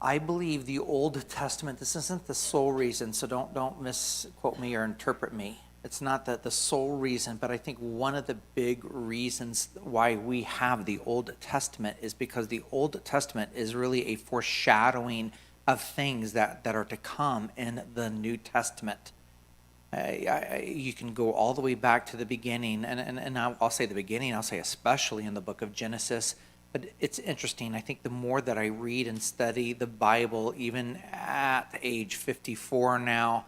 I believe the Old Testament, this isn't the sole reason, so don't misquote me or interpret me. It's not the sole reason, but I think one of the big reasons why we have the Old Testament is because the Old Testament is really a foreshadowing of things that are to come in the New Testament. You can go all the way back to the beginning, and I'll say the beginning, I'll say especially in the book of Genesis. But it's interesting. I think the more that I read and study the Bible, even at age 54 now,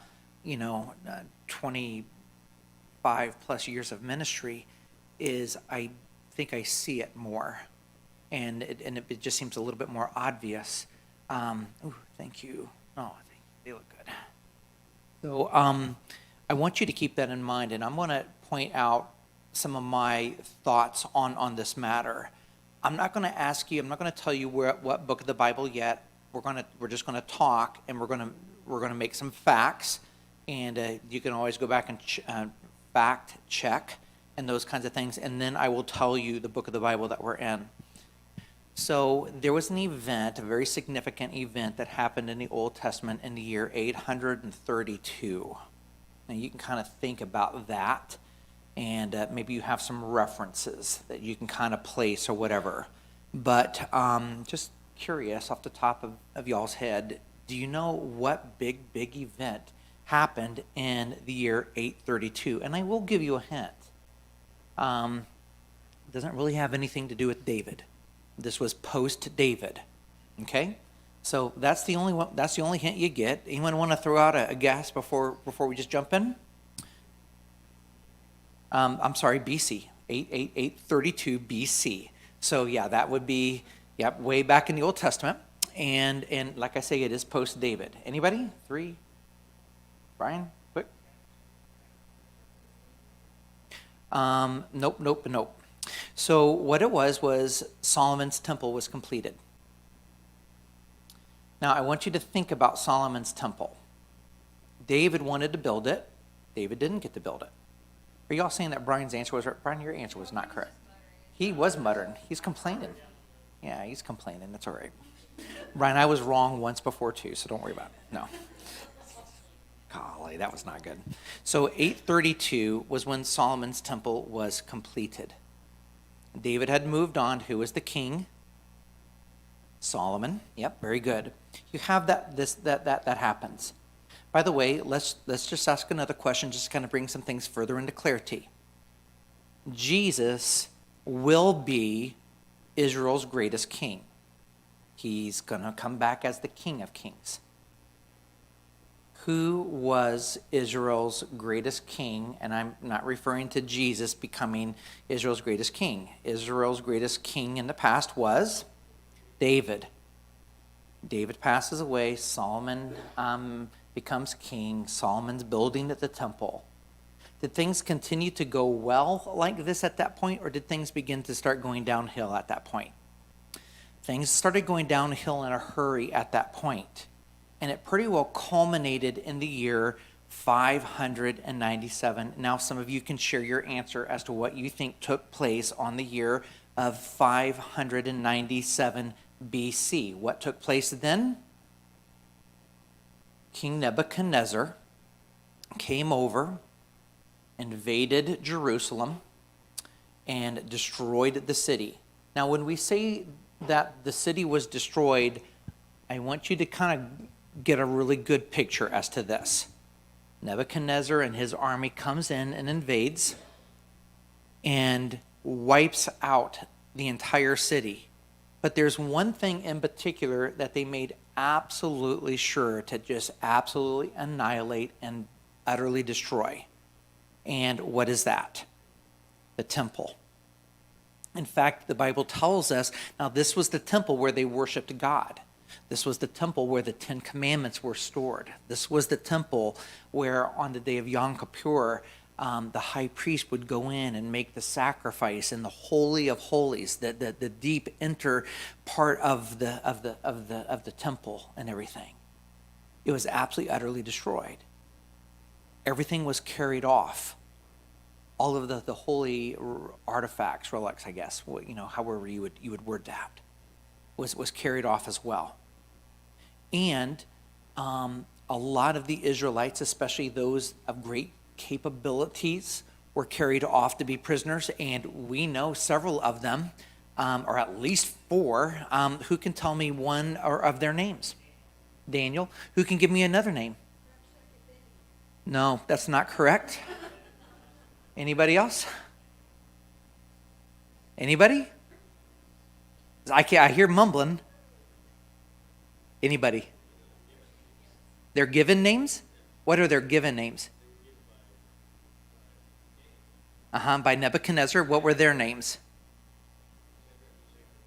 25 plus years of ministry, is I think I see it more. And it just seems a little bit more obvious. Thank you. Oh, they look good. So I want you to keep that in mind, and I'm going to point out some of my thoughts on this matter. I'm not going to ask you. I'm not going to tell you what book of the Bible yet. We're just going to talk, and we're going to make some facts, and you can always go back and fact check and those kinds of things, and then I will tell you the book of the Bible that we're in. So there was an event, a very significant event that happened in the Old Testament in the year 832. Now you can kind of think about that, and maybe you have some references that you can kind of place or whatever. But just curious, off the top of y'all's head, do you know what big event happened in the year 832? And I will give you a hint. It doesn't really have anything to do with David. This was post-David, okay? So that's the only one. That's the only hint you get. Anyone want to throw out a guess before we just jump in? I'm sorry, BC, 832 BC. So yeah, that would be way back in the Old Testament, and like I say, it is post-David. Anybody? 3? Brian, quick. Nope. So what it was Solomon's temple was completed. Now I want you to think about Solomon's temple. David wanted to build it. David didn't get to build it. Are y'all saying that Brian's answer was right? Brian, your answer was not correct. He was muttering. He's complaining. Yeah, he's complaining. That's all right. Brian, I was wrong once before too, so don't worry about it. No. Golly, that was not good. So 832 was when Solomon's temple was completed. David had moved on. Who was the king? Solomon. Yep, very good. You have that happens. By the way, let's just ask another question, just to kind of bring some things further into clarity. Jesus will be Israel's greatest king. He's going to come back as the King of Kings. Who was Israel's greatest king? And I'm not referring to Jesus becoming Israel's greatest king. Israel's greatest king in the past was David. David passes away. Solomon becomes king. Solomon's building at the temple. Did things continue to go well like this at that point, or did things begin to start going downhill at that point? Things started going downhill in a hurry at that point. And it pretty well culminated in the year 597. Now, some of you can share your answer as to what you think took place on the year of 597 BC. What took place then? King Nebuchadnezzar came over, invaded Jerusalem, and destroyed the city. Now, when we say that the city was destroyed, I want you to kind of get a really good picture as to this. Nebuchadnezzar and his army comes in and invades and wipes out the entire city. But there's one thing in particular that they made absolutely sure to just absolutely annihilate and utterly destroy. And what is that? The temple. In fact, the Bible tells us, now this was the temple where they worshiped God. This was the temple where the Ten Commandments were stored. This was the temple where on the day of Yom Kippur, the high priest would go in and make the sacrifice in the Holy of Holies, the deep inner part of the temple and everything. It was absolutely, utterly destroyed. Everything was carried off. All of the holy artifacts, relics, I guess, however you would word that, was carried off as well. And a lot of the Israelites, especially those of great capabilities, were carried off to be prisoners, and we know several of them, or at least four. Who can tell me one or of their names? Daniel. Who can give me another name? No, that's not correct. Anybody else? Anybody? I hear mumbling. Anybody? Their given names? What are their given names? By Nebuchadnezzar. What were their names?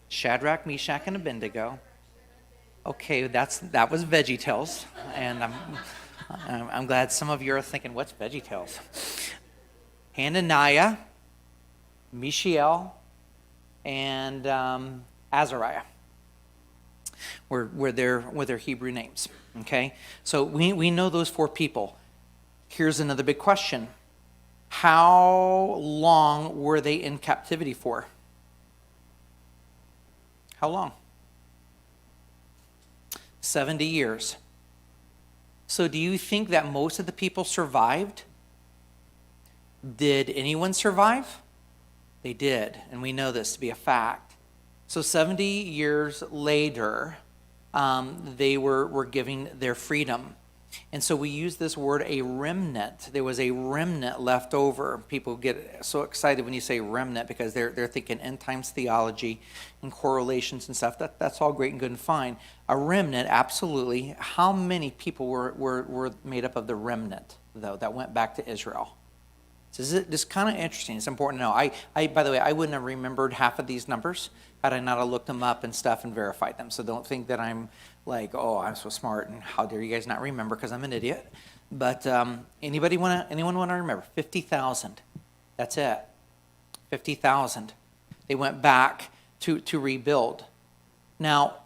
Shadrach, Meshach, and Abednego. Okay, that was VeggieTales, and I'm glad some of you are thinking, what's VeggieTales? Hananiah, Mishael, and Azariah were their Hebrew names. Okay, so we know those four people. Here's another big question: how long were they in captivity for? How long? 70 years. So do you think that most of the people survived? Did anyone survive? They did, and we know this to be a fact. So 70 years later, they were giving their freedom. And so we use this word, a remnant. There was a remnant left over. People get so excited when you say remnant because they're thinking end times theology and correlations and stuff. That's all great and good and fine. A remnant, absolutely. How many people were made up of the remnant, though, that went back to Israel? So this is kind of interesting. It's important to know. I by the way, I wouldn't have remembered half of these numbers had I not have looked them up and stuff and verified them. So don't think that I'm like, oh, I'm so smart and how dare you guys not remember because I'm an idiot. But anyone want to remember? 50,000. That's it. 50,000. They went back to rebuild. Now,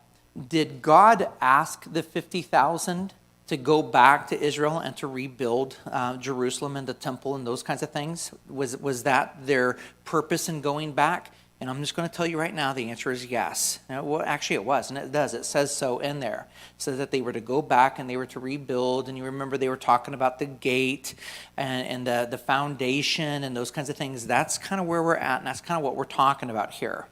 did God ask the 50,000 to go back to Israel and to rebuild Jerusalem and the temple and those kinds of things? Was that their purpose in going back? And I'm just going to tell you right now, the answer is yes. Well, actually it was, and it does. It says so in there. It says that they were to go back and they were to rebuild. And you remember they were talking about the gate and the foundation and those kinds of things. That's kind of where we're at, and that's kind of what we're talking about here.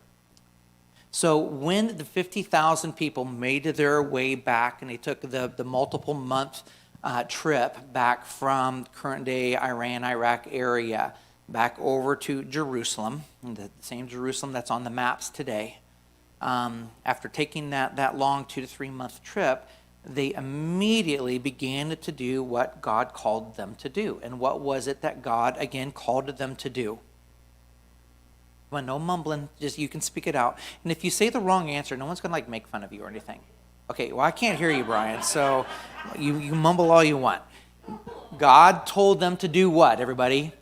So when the 50,000 people made their way back and they took the multiple month trip back from current-day Iran, Iraq area, back over to Jerusalem, the same Jerusalem that's on the maps today. After taking that long 2 to 3 month trip, they immediately began to do what God called them to do. And what was it that God, again, called them to do? Well, no mumbling, just you can speak it out. And if you say the wrong answer, no one's going to make fun of you or anything. Okay, well, I can't hear you, Brian, so you mumble all you want. God told them to do what, everybody?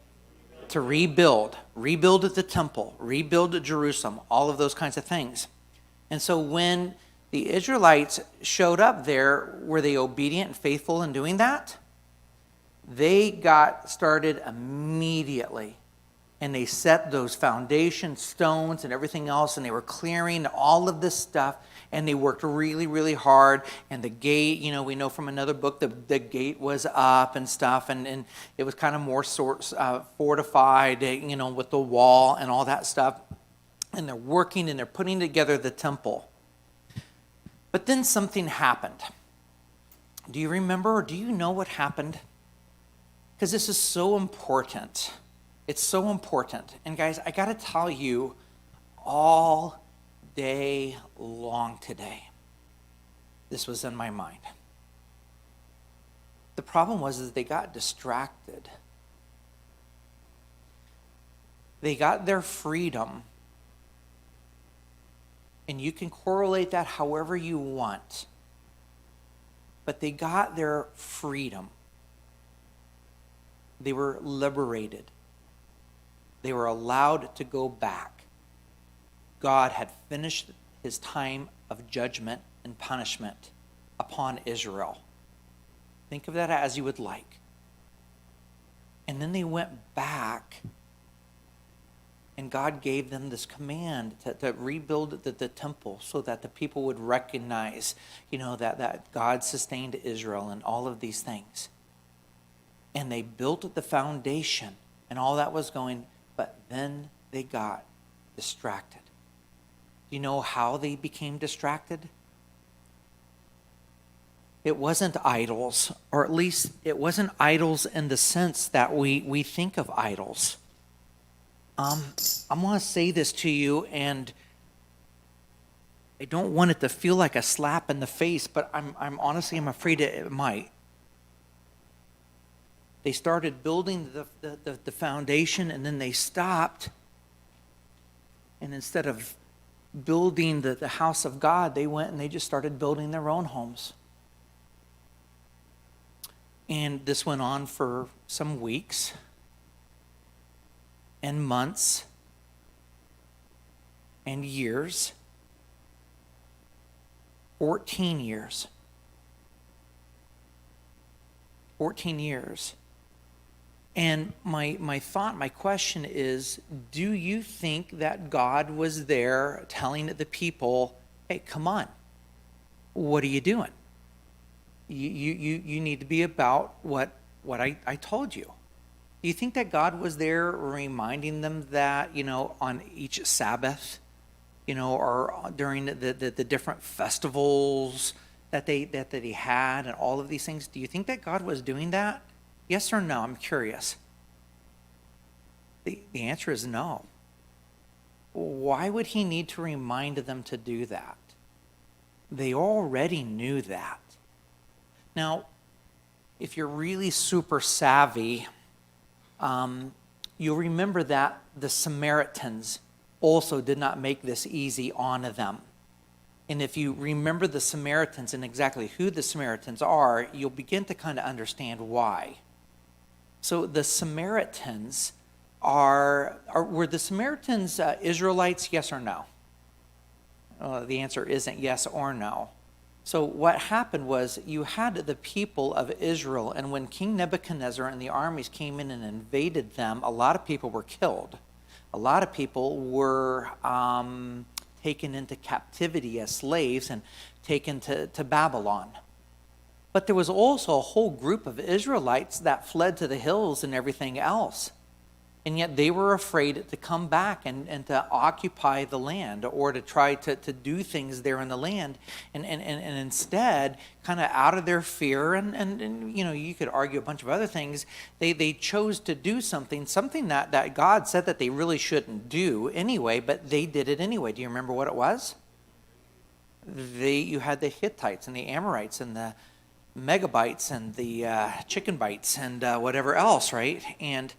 To rebuild the temple, rebuild Jerusalem, all of those kinds of things. And so when the Israelites showed up there, were they obedient and faithful in doing that? They got started immediately. And they set those foundation stones and everything else, and they were clearing all of this stuff, and they worked really, really hard. And the gate, we know from another book, the gate was up and stuff, and it was kind of more fortified, with the wall and all that stuff. And they're working and they're putting together the temple. But then something happened. Do you remember, or do you know what happened? Because this is so important. It's so important. And guys, I got to tell you, all day long today, this was in my mind. The problem was that they got distracted. They got their freedom. And you can correlate that however you want. But they got their freedom. They were liberated. They were allowed to go back. God had finished his time of judgment and punishment upon Israel. Think of that as you would like. And then they went back And God gave them this command to rebuild the temple so that the people would recognize, that God sustained Israel and all of these things. And they built the foundation and all that was going, but then they got distracted. Do you know how they became distracted? It wasn't idols, or at least it wasn't idols in the sense that we think of idols. I'm going to say this to you, and I don't want it to feel like a slap in the face, but I'm honestly afraid it might. They started building the foundation, and then they stopped. And instead of building the house of God, they went and they just started building their own homes. And this went on for some weeks and months and years. 14 years. 14 years. And my question is, do you think that God was there telling the people, hey, come on, what are you doing? You need to be about what I told you. Do you think that God was there reminding them that, on each Sabbath, or during the different festivals that he had and all of these things? Do you think that God was doing that? Yes or no? I'm curious. The answer is no. Why would he need to remind them to do that? They already knew that. Now, if you're really super savvy, you'll remember that the Samaritans also did not make this easy on them. And if you remember the Samaritans and exactly who the Samaritans are, you'll begin to kind of understand why. So the Samaritans were the Samaritans Israelites, yes or no? The answer isn't yes or no. So what happened was you had the people of Israel, and when King Nebuchadnezzar and the armies came in and invaded them, a lot of people were killed. A lot of people were taken into captivity as slaves and taken to Babylon. But there was also a whole group of Israelites that fled to the hills and everything else. And yet they were afraid to come back and to occupy the land or to try to do things there in the land. And instead, kind of out of their fear, and you could argue a bunch of other things, they chose to do something that God said that they really shouldn't do anyway, but they did it anyway. Do you remember what it was? You had the Hittites and the Amorites and the megabytes and the chicken bites and whatever else, right? And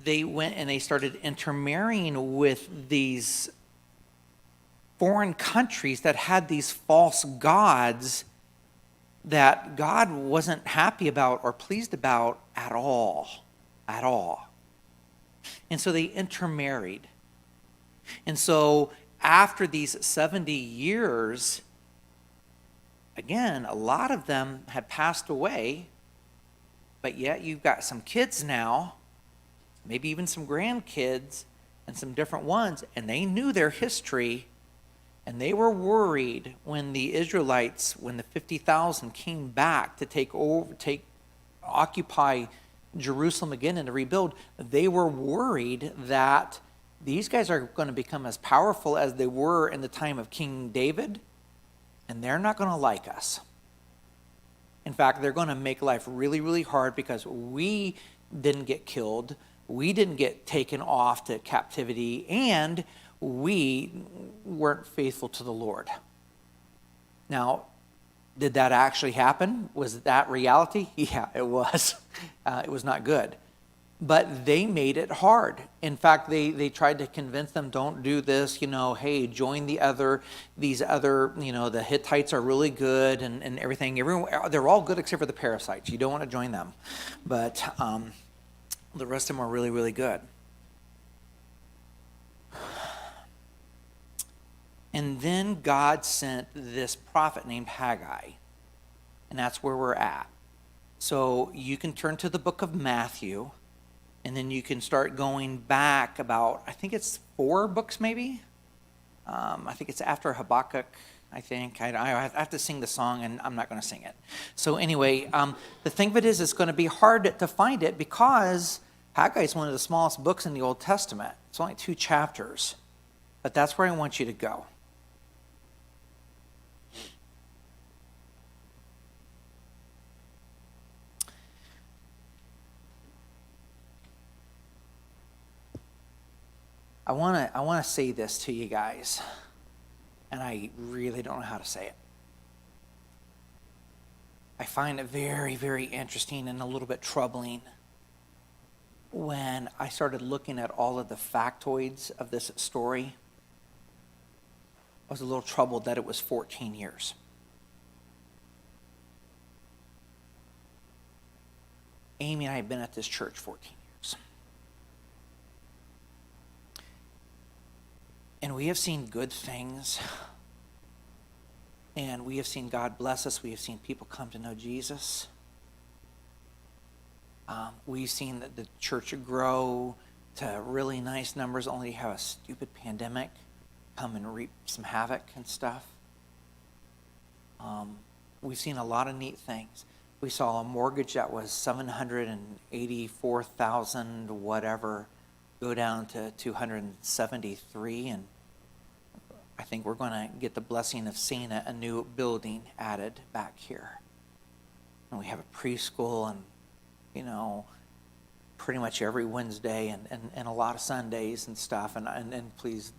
they went and they started intermarrying with these foreign countries that had these false gods that God wasn't happy about or pleased about at all. And so they intermarried. And so after these 70 years, again, a lot of them had passed away, but yet you've got some kids now, maybe even some grandkids and some different ones, and they knew their history, and they were worried when the Israelites, when the 50,000 came back to occupy Jerusalem again and to rebuild, they were worried that these guys are going to become as powerful as they were in the time of King David, and they're not going to like us. In fact, they're going to make life really, really hard because we didn't get killed, we didn't get taken off to captivity, and we weren't faithful to the Lord. Now, did that actually happen? Was that reality? Yeah, it was. It was not good. But they made it hard. In fact, they tried to convince them, don't do this, hey, join these other, the Hittites are really good and everything. They're all good except for the parasites. You don't want to join them. But the rest of them are really, really good. And then God sent this prophet named Haggai. And that's where we're at. So you can turn to the book of Matthew. And then you can start going back about, I think it's 4 books maybe. I think it's after Habakkuk, I think. I have to sing the song, and I'm not going to sing it. So anyway, the thing of it is, it's going to be hard to find it because Haggai is one of the smallest books in the Old Testament. It's only 2 chapters. But that's where I want you to go. I want to say this to you guys, and I really don't know how to say it. I find it very, very interesting and a little bit troubling when I started looking at all of the factoids of this story. I was a little troubled that it was 14 years. Amy and I have been at this church 14 years. And we have seen good things. And we have seen God bless us. We have seen people come to know Jesus. We've seen the church grow to really nice numbers, only to have a stupid pandemic come and reap some havoc and stuff. We've seen a lot of neat things. We saw a mortgage that was $784,000 whatever go down to $273, and I think we're going to get the blessing of seeing a new building added back here. And we have a preschool, and pretty much every Wednesday and a lot of Sundays and stuff. And please,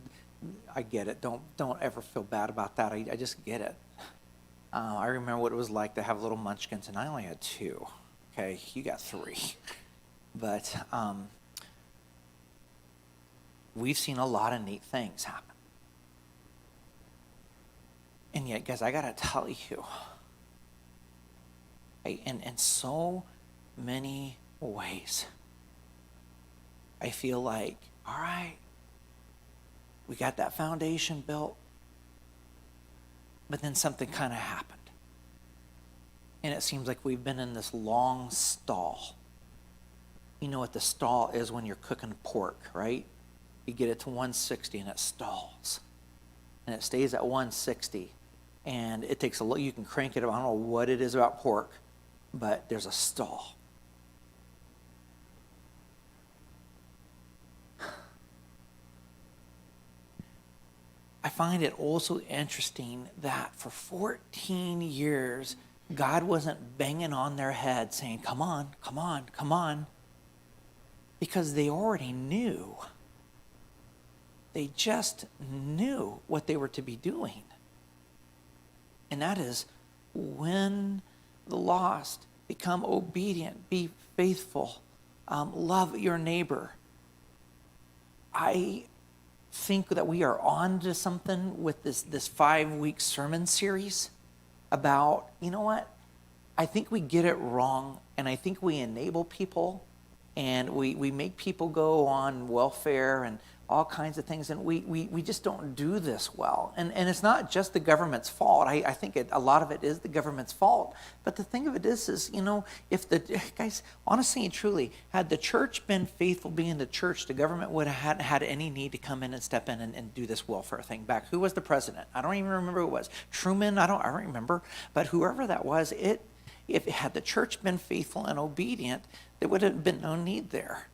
I get it. Don't ever feel bad about that. I just get it. I remember what it was like to have little munchkins, and I only had 2. Okay, you got 3. But we've seen a lot of neat things happen. And yet, guys, I got to tell you, in so many ways, I feel like, all right, we got that foundation built, but then something kind of happened. And it seems like we've been in this long stall. You know what the stall is when you're cooking pork, right? You get it to 160 and it stalls. And it stays at 160. And it takes you can crank it up. I don't know what it is about pork, but there's a stall. I find it also interesting that for 14 years, God wasn't banging on their head saying, come on, come on, come on, because they already knew. They just knew what they were to be doing. And that is, when the lost, become obedient, be faithful, love your neighbor. I think that we are on to something with this 5-week sermon series about, you know what? I think we get it wrong, and I think we enable people, and we make people go on welfare and all kinds of things, and we just don't do this well. And it's not just the government's fault. I think a lot of it is the government's fault. But the thing of it is if guys, honestly and truly, had the church been faithful being the church, the government would have hadn't had any need to come in and step in and do this welfare thing back. Who was the president? I don't even remember who it was. Truman? I don't remember. But whoever that was, if had the church been faithful and obedient, there would have been no need there.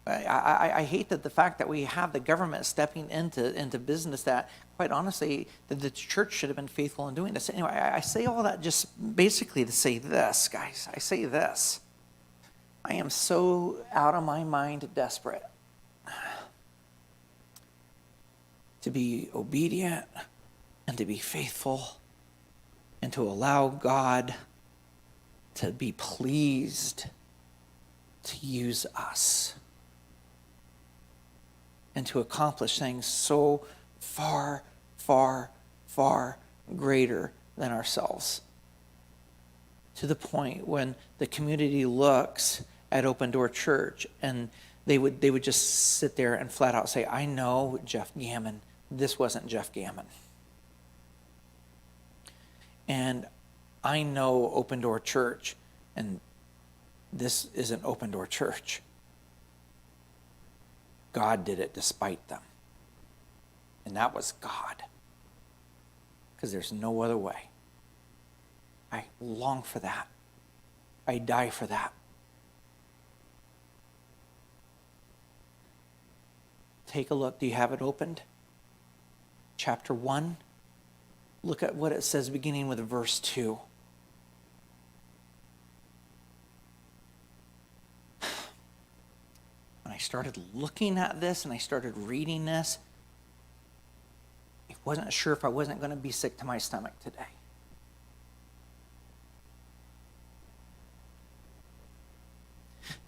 I hate that the fact that we have the government stepping into business that, quite honestly, the church should have been faithful in doing this. Anyway, I say all that just basically to say this, guys. I say this. I am so out of my mind desperate to be obedient and to be faithful and to allow God to be pleased to use us and to accomplish things so far, far, far greater than ourselves. To the point when the community looks at Open Door Church and they would just sit there and flat out say, I know Jeff Gammon. This wasn't Jeff Gammon. And I know Open Door Church, and this isn't Open Door Church. God did it despite them. And that was God. Because there's no other way. I long for that. I die for that. Take a look. Do you have it opened? Chapter 1. Look at what it says beginning with verse 2. When I started looking at this and I started reading this, I wasn't sure if I wasn't going to be sick to my stomach today.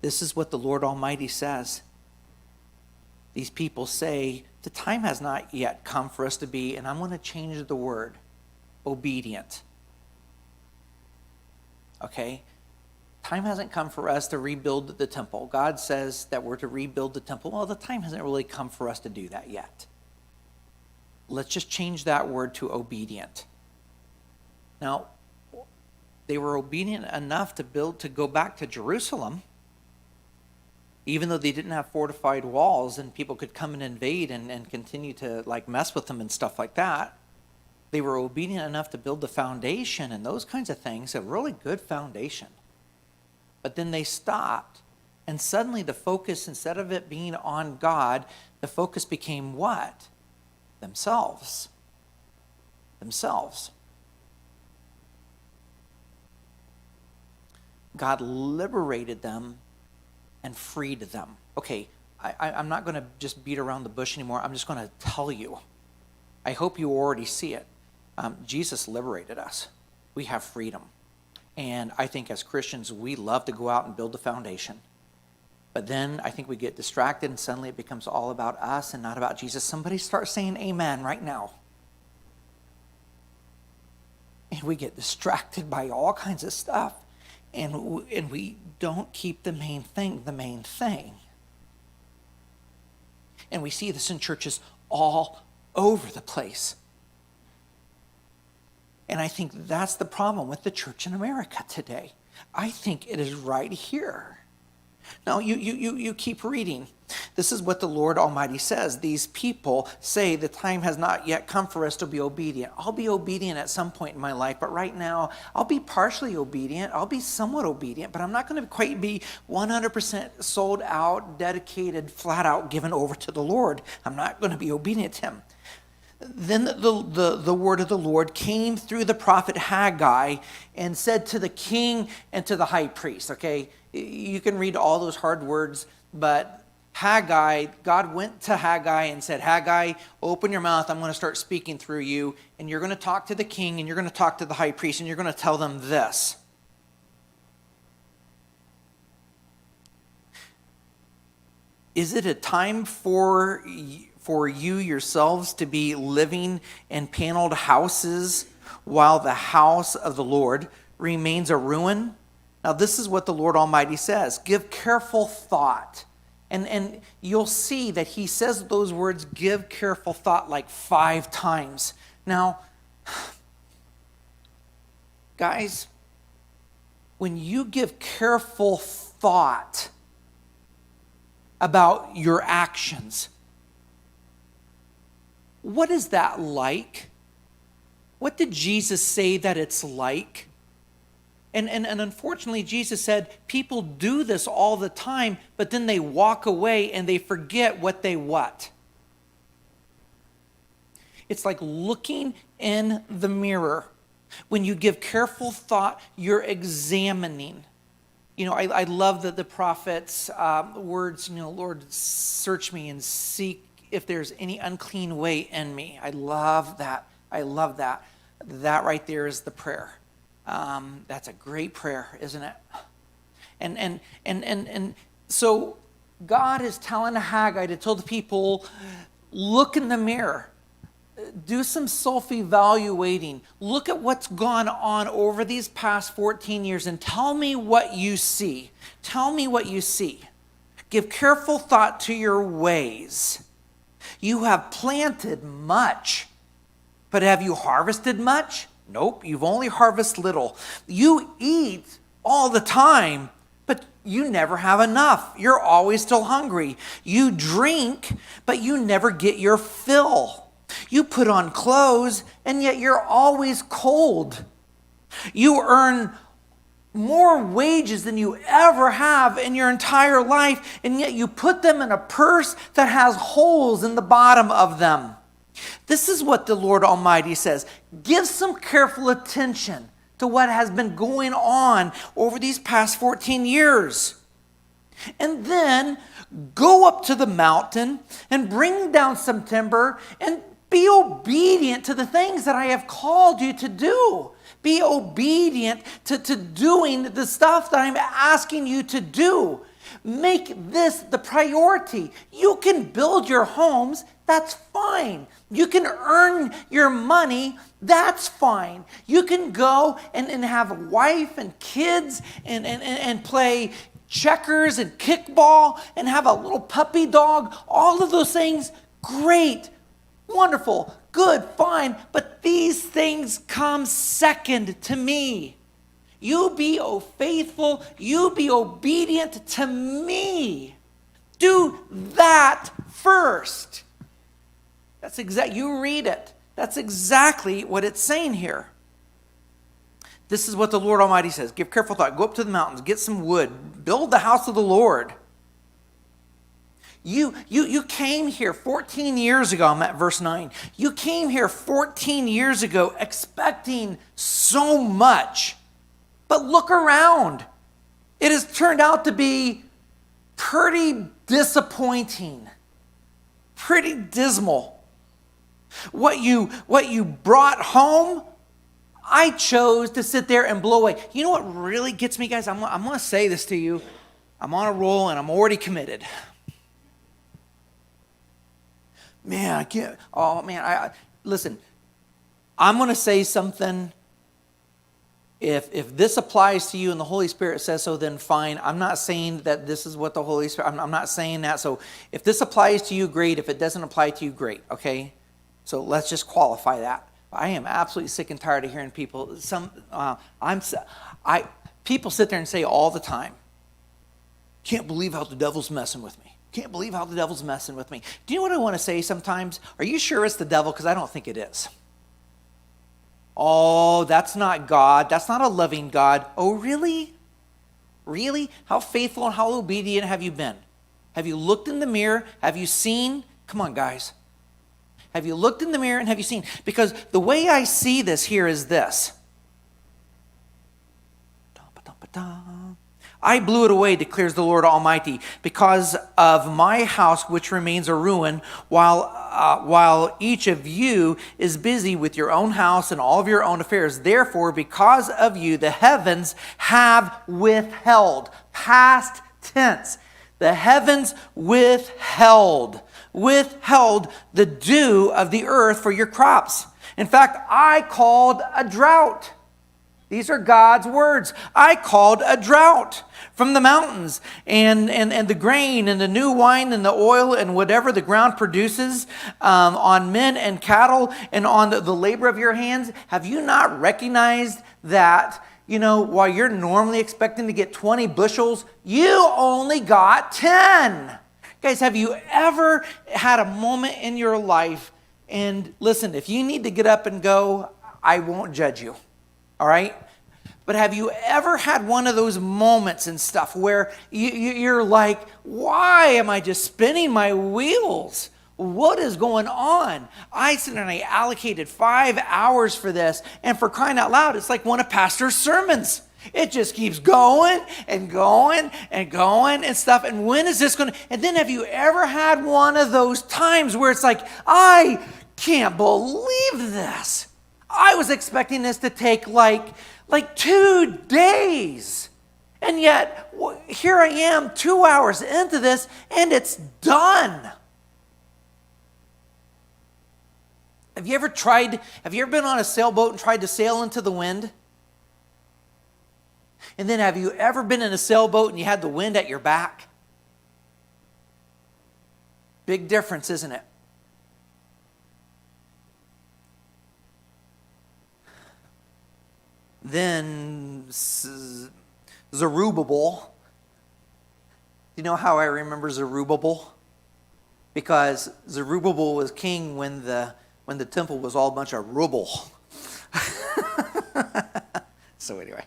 This is what the Lord Almighty says. These people say, the time has not yet come for us to be, and I'm going to change the word, obedient. Okay? Time hasn't come for us to rebuild the temple. God says that we're to rebuild the temple. Well, the time hasn't really come for us to do that yet. Let's just change that word to obedient. Now, they were obedient enough to go back to Jerusalem, even though they didn't have fortified walls and people could come and invade and continue to mess with them and stuff like that. They were obedient enough to build the foundation and those kinds of things, a really good foundation. But then they stopped, and suddenly the focus, instead of it being on God, the focus became what? Themselves. Themselves. God liberated them and freed them. Okay, I'm not going to just beat around the bush anymore. I'm just going to tell you. I hope you already see it. Jesus liberated us. We have freedom. And I think as Christians, we love to go out and build the foundation. But then I think we get distracted and suddenly it becomes all about us and not about Jesus. Somebody start saying amen right now. And we get distracted by all kinds of stuff. And we don't keep the main thing the main thing. And we see this in churches all over the place. And I think that's the problem with the church in America today. I think it is right here. Now, you keep reading. This is what the Lord Almighty says. These people say the time has not yet come for us to be obedient. I'll be obedient at some point in my life, but right now I'll be partially obedient. I'll be somewhat obedient, but I'm not going to quite be 100% sold out, dedicated, flat out given over to the Lord. I'm not going to be obedient to him. Then the word of the Lord came through the prophet Haggai and said to the king and to the high priest, okay? You can read all those hard words, but Haggai, God went to Haggai and said, Haggai, open your mouth. I'm going to start speaking through you, and you're going to talk to the king, and you're going to talk to the high priest, and you're going to tell them this. Is it a time for you yourselves to be living in paneled houses while the house of the Lord remains a ruin? Now, this is what the Lord Almighty says. Give careful thought. And you'll see that he says those words, give careful thought, like 5 times. Now, guys, when you give careful thought about your actions, what is that like? What did Jesus say that it's like? And unfortunately, Jesus said, people do this all the time, but then they walk away and they forget what they what? It's like looking in the mirror. When you give careful thought, you're examining. You know, I love the prophet's words, Lord, search me and seek if there's any unclean way in me. I love that. I love that. That right there is the prayer. That's a great prayer, isn't it? And so God is telling Haggai to tell the people, look in the mirror. Do some self-evaluating. Look at what's gone on over these past 14 years and tell me what you see. Tell me what you see. Give careful thought to your ways. You have planted much, but have you harvested much? Nope, you've only harvested little. You eat all the time, but you never have enough. You're always still hungry. You drink, but you never get your fill. You put on clothes, and yet you're always cold. You earn more wages than you ever have in your entire life, and yet you put them in a purse that has holes in the bottom of them. This is what the Lord Almighty says. Give some careful attention to what has been going on over these past 14 years. And then go up to the mountain and bring down some timber and be obedient to the things that I have called you to do. Be obedient to doing the stuff that I'm asking you to do. Make this the priority. You can build your homes, that's fine. You can earn your money, that's fine. You can go and have a wife and kids and play checkers and kickball and have a little puppy dog. All of those things, great, wonderful, good, fine. But these things come second to me. You be faithful, you be obedient to me. Do that first. That's exact. You read it. That's exactly what it's saying here. This is what the Lord Almighty says. Give careful thought. Go up to the mountains. Get some wood. Build the house of the Lord. You came here 14 years ago. I'm at verse 9. You came here 14 years ago expecting so much. But look around. It has turned out to be pretty disappointing. Pretty dismal. What you brought home, I chose to sit there and blow away. You know what really gets me, guys? I'm going to say this to you. I'm on a roll and I'm already committed. Man, I can't. Oh, man. Listen, I'm going to say something. If this applies to you and the Holy Spirit says so, then fine. I'm not saying that this is what the Holy Spirit, I'm not saying that. So if this applies to you, great. If it doesn't apply to you, great. Okay? So let's just qualify that. I am absolutely sick and tired of hearing people. People sit there and say all the time, "Can't believe how the devil's messing with me. Can't believe how the devil's messing with me." Do you know what I want to say sometimes? Are you sure it's the devil? Because I don't think it is. Oh, that's not God. That's not a loving God. Oh, really? Really? How faithful and how obedient have you been? Have you looked in the mirror? Have you seen? Come on, guys. Have you looked in the mirror and have you seen? Because the way I see this here is this. I blew it away, declares the Lord Almighty, because of my house which remains a ruin, while each of you is busy with your own house and all of your own affairs. Therefore, because of you, the heavens have withheld. Past tense. The heavens withheld the dew of the earth for your crops. In fact, I called a drought. These are God's words. I called a drought from the mountains and the grain and the new wine and the oil and whatever the ground produces on men and cattle and on the labor of your hands. Have you not recognized that, while you're normally expecting to get 20 bushels, you only got 10? Guys, have you ever had a moment in your life, and listen, if you need to get up and go, I won't judge you, all right? But have you ever had one of those moments and stuff where you're like, why am I just spinning my wheels? What is going on? I said, and I allocated 5 hours for this, and for crying out loud, it's like one of Pastor's sermons. It just keeps going and going and going and stuff. And when is this going to... And then have you ever had one of those times where it's like, I can't believe this. I was expecting this to take like 2 days. And yet, here I am 2 hours into this, and it's done. Have you ever been on a sailboat and tried to sail into the wind? And then have you ever been in a sailboat and you had the wind at your back? Big difference, isn't it? Then Zerubbabel you know how I remember Zerubbabel? Because Zerubbabel was king when the temple was all a bunch of rubble. So anyway,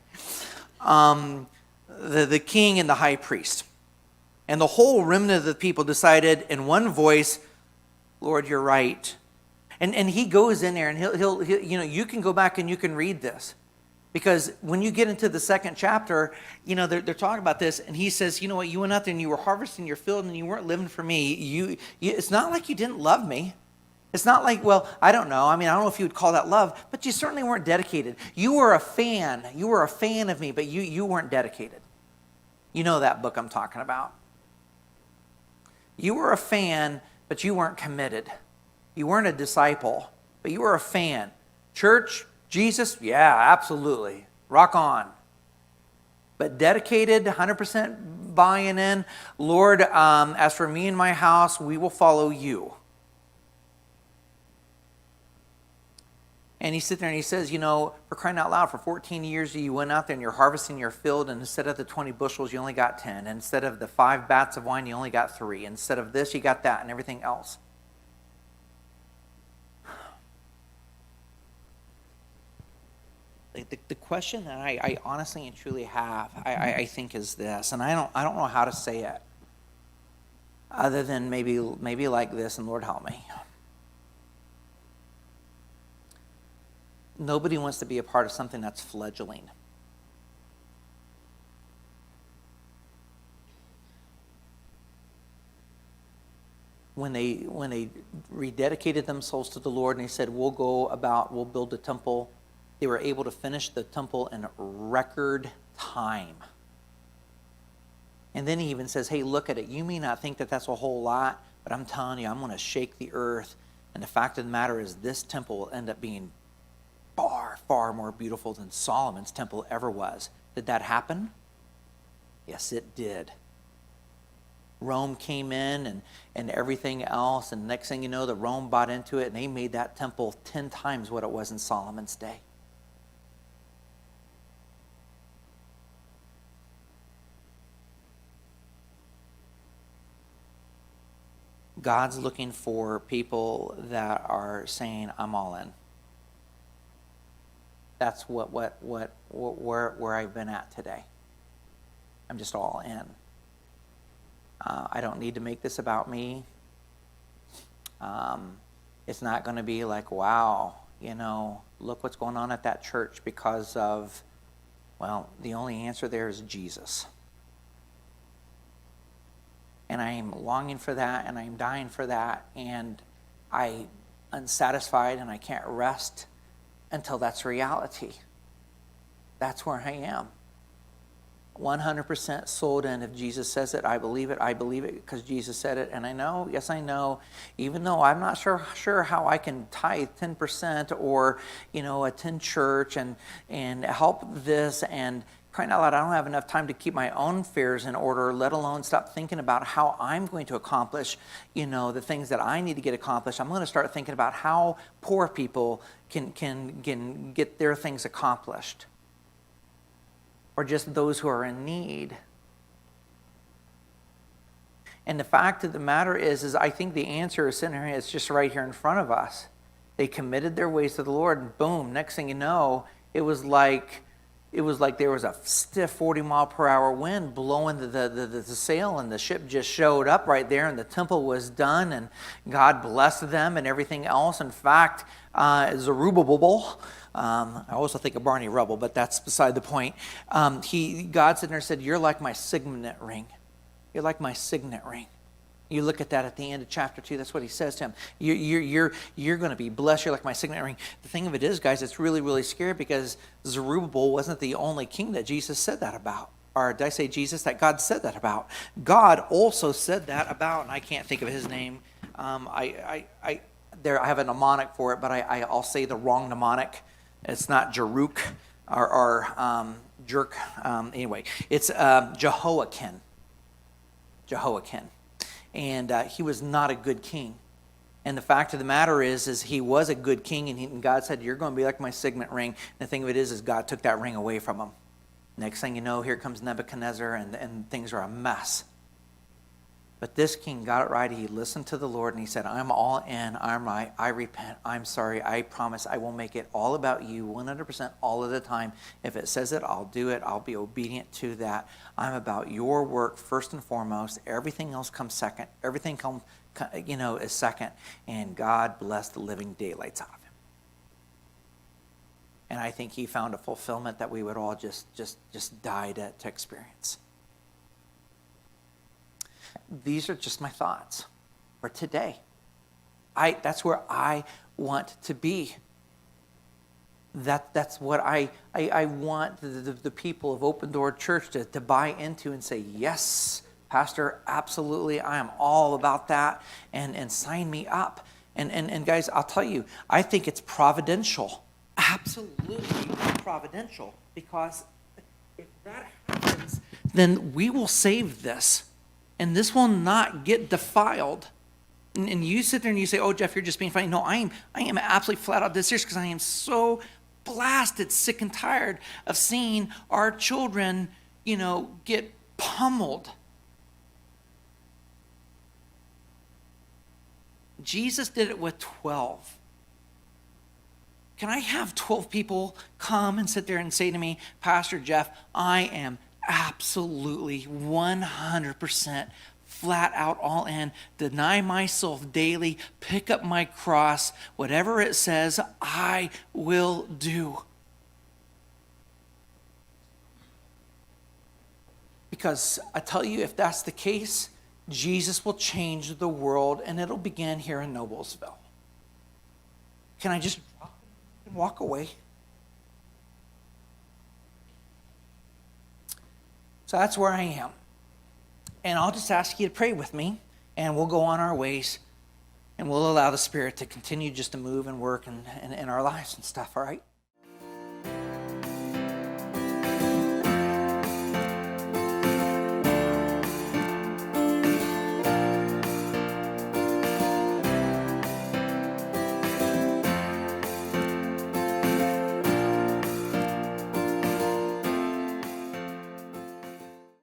the king and the high priest. And the whole remnant of the people decided in one voice, Lord, you're right. And he goes in there and he'll you can go back and you can read this. Because when you get into the second chapter, they're talking about this, and he says, you know what, you went out there and you were harvesting your field and you weren't living for me. It's not like you didn't love me. It's not like, well, I don't know. I don't know if you would call that love, but you certainly weren't dedicated. You were a fan. You were a fan of me, but you weren't dedicated. You know that book I'm talking about. You were a fan, but you weren't committed. You weren't a disciple, but you were a fan. Church, Jesus, yeah, absolutely. Rock on. But dedicated, 100% buying in. Lord, as for me and my house, we will follow you. And he sits there and he says, for crying out loud, for 14 years you went out there and you're harvesting your field, and instead of the 20 bushels, you only got 10. And instead of the 5 bats of wine, you only got 3. Instead of this, you got that and everything else. The question that I honestly and truly have, I think, is this, and I don't know how to say it, other than maybe like this, and Lord help me. Nobody wants to be a part of something that's fledgling. When they rededicated themselves to the Lord and they said, we'll build a temple, they were able to finish the temple in record time. And then he even says, hey, look at it. You may not think that that's a whole lot, but I'm telling you, I'm going to shake the earth. And the fact of the matter is this temple will end up being far, far more beautiful than Solomon's temple ever was. Did that happen? Yes, it did. Rome came in and everything else, and next thing you know, the Rome bought into it, and they made that temple 10 times what it was in Solomon's day. God's looking for people that are saying, I'm all in. That's where I've been at today. I'm just all in. I don't need to make this about me. It's not going to be like, wow, look what's going on at that church because of, well, the only answer there is Jesus. And I am longing for that, and I am dying for that, and I'm unsatisfied, and I can't rest until that's reality. That's where I am. 100% sold in. If Jesus says it, I believe it. I believe it because Jesus said it. And I know, yes, I know, even though I'm not sure how I can tithe 10% or, attend church and help this and crying out loud, I don't have enough time to keep my own affairs in order, let alone stop thinking about how I'm going to accomplish, the things that I need to get accomplished. I'm going to start thinking about how poor people can get their things accomplished. Or just those who are in need. And the fact of the matter is I think the answer is sitting here, it's just right here in front of us. They committed their ways to the Lord, and boom, next thing you know, it was like there was a stiff 40-mile-per-hour wind blowing the sail, and the ship just showed up right there, and the temple was done, and God blessed them and everything else. In fact, Zerubbabel, I also think of Barney Rubble, but that's beside the point. God sitting there and said, you're like my signet ring. You're like my signet ring. You look at that at the end of chapter 2. That's what he says to him. You're going to be blessed. You're like my signet ring. The thing of it is, guys, it's really, really scary because Zerubbabel wasn't the only king that Jesus said that about. Or did I say Jesus? That God said that about. God also said that about, and I can't think of his name. I have a mnemonic for it, but I'll say the wrong mnemonic. It's not Jeruk or Jerk. Anyway, it's Jehoiakim. Jehoiakim. And he was not a good king. And the fact of the matter is he was a good king, and God said, you're going to be like my signet ring. And the thing of it is God took that ring away from him. Next thing you know, here comes Nebuchadnezzar, and things are a mess. But this king got it right. He listened to the Lord and he said, I'm all in. I'm right. I repent. I'm sorry. I promise I will make it all about you 100% all of the time. If it says it, I'll do it. I'll be obedient to that. I'm about your work first and foremost. Everything else comes second. Everything is second. And God blessed the living daylights out of him. And I think he found a fulfillment that we would all just die to experience. These are just my thoughts for today. That's where I want to be. That's what I want the people of Open Door Church to buy into and say, yes, Pastor, absolutely, I am all about that, and sign me up. And guys, I'll tell you, I think it's providential, absolutely providential, because if that happens, then we will save this. And this will not get defiled. And you sit there and you say, oh, Jeff, you're just being funny. No, I am absolutely flat out this serious, because I am so blasted, sick and tired of seeing our children, get pummeled. Jesus did it with 12. Can I have 12 people come and sit there and say to me, Pastor Jeff, I am absolutely 100% flat out all in, deny myself daily, pick up my cross, whatever it says, I will do. Because I tell you, if that's the case, Jesus will change the world, and it'll begin here in Noblesville. Can I just drop it and walk away? So that's where I am. And I'll just ask you to pray with me, and we'll go on our ways, and we'll allow the Spirit to continue just to move and work in our lives and stuff, all right?